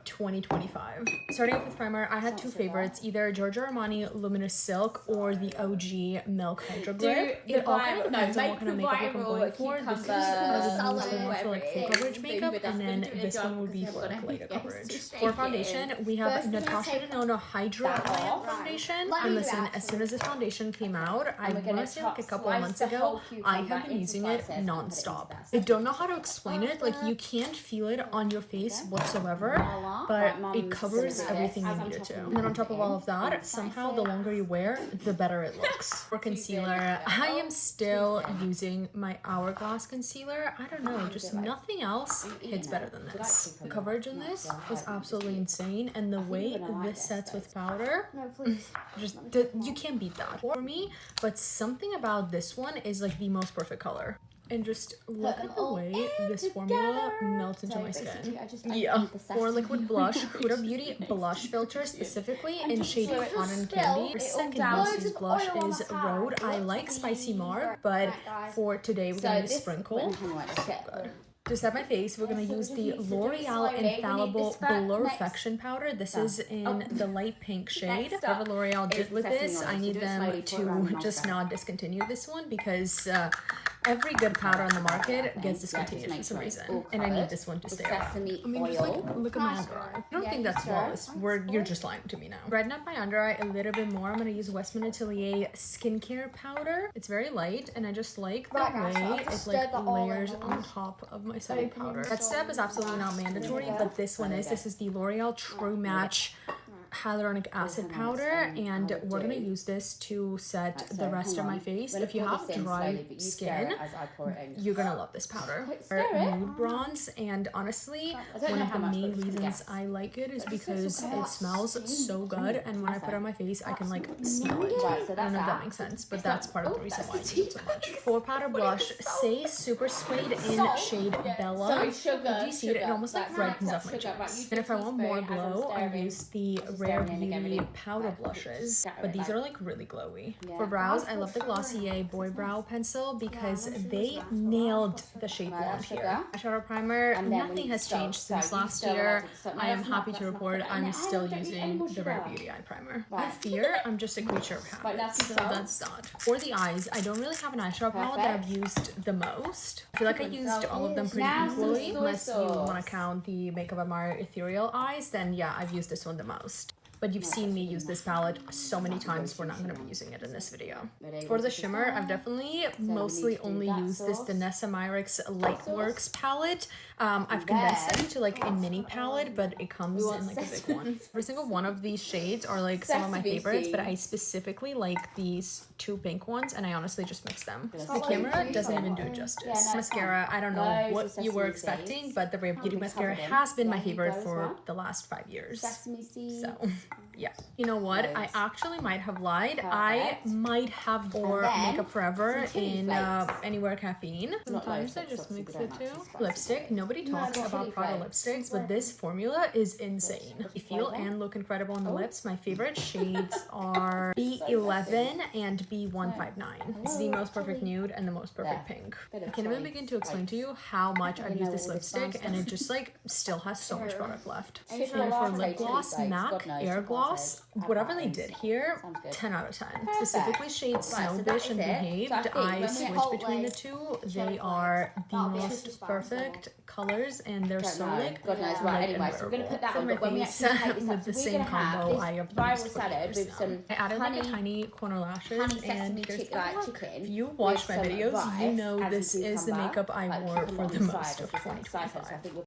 2025. Starting off with primer, I had two favorites, either Giorgio Armani Luminous Silk or the OG Milk Hydro Grip. It all kind of depends on what kind of makeup look I'm going for. This is more for like full coverage makeup, and then this one would be for like lighter coverage. For foundation, we have Natasha Denona Hydro Glam Foundation. And listen, as soon as this foundation came out, I want to say like a couple of months ago, I have been using it non-stop. I don't know how to explain it, like you can't feel it on your face whatsoever, but it covers everything you need it to. And then on top of all of that, somehow the longer you wear, the better it looks. For concealer, I am still using my Hourglass concealer. I don't know, just nothing else hits better than this. The coverage in this is absolutely insane, and the way this sets with powder, you can't beat that for me. But something about this one is like the most perfect color. And just look at the way this formula melts into my skin. Yeah. For liquid blush, Huda Beauty blush filter, specifically in shade Cotton Candy. Our second most used blush is Rhode. I like Spicy Mark, but for today we're gonna use Sprinkle. So good. To set my face, we're going to use the L'Oreal Infallible Blurfection Powder. This is in the light pink shade. Whatever L'Oreal did with this, I need them to just not discontinue this one, because every good powder on the market gets discontinued for some reason, and I need this one to stay around. I mean, just like, look at my under eye. I don't think that's flawless. You're just lying to me now. Brighten up my under eye a little bit more. I'm going to use Westman Atelier Skincare Powder. It's very light, and I just like the way it like layers on top of my setting powder. That step is absolutely not mandatory, but this one is. This is the L'Oreal True Match hyaluronic acid powder, and we're gonna use this to set the rest of my face. If you have dry skin, you're gonna love this powder. Nude bronze, and honestly, one of the main reasons I like it is because it smells so good, and when I put it on my face, I can like smell it. I don't know if that makes sense, but that's part of the reason why I use it so much. For powder blush, say Super Suede in shade Bella. If you see it, it almost like redens up my cheeks. And if I want more glow, I use the Rare Beauty powder blushes, but these are like really glowy. For brows, I love the Glossier Boy Brow Pencil because they nailed the shade blonde here. Eyeshadow primer, nothing has changed since last year. I am happy to report I'm still using the Rare Beauty eye primer. I fear I'm just a creature of habit, so that's that. For the eyes, I don't really have an eyeshadow palette that I've used the most. I feel like I used all of them pretty equally, unless you want to count the Makeup Admire Ethereal Eyes, then yeah, I've used this one the most. But you've seen me use this palette so many times, we're not going to be using it in this video. For the shimmer, I've definitely mostly only used this Danessa Myricks Lightworks palette. I've condensed it into like a mini palette, but it comes in like a big one. Every single one of these shades are like some of my favorites, but I specifically like these two pink ones, and I honestly just mix them. The camera doesn't even do it justice. Mascara, I don't know what you were expecting, but the Rare Beauty mascara has been my favorite for the last 5 years. So yeah. You know what? I actually might have lied. I might have wore Makeup Forever in Anywhere Caffeine. Sometimes I just mix it too. Lipstick. Nobody talks about Prada lipsticks, but this formula is insane. They feel and look incredible on the lips. My favorite shades are B11 and B159. It's the most perfect nude and the most perfect pink. I can't even begin to explain to you how much I've used this lipstick, and it just like still has so much product left. And for lip gloss, MAC Air Gloss, whatever they did here, 10 out of 10. Specifically shades Snowbish and Behaved, I switch between the two. They are the most perfect colors, and they're so like light and wearable. For my face, with the same combo I have used for years now. I added like a tiny corner lashes, and here's the look. If you watch my videos, you know this is the makeup I wore for the most of 2025.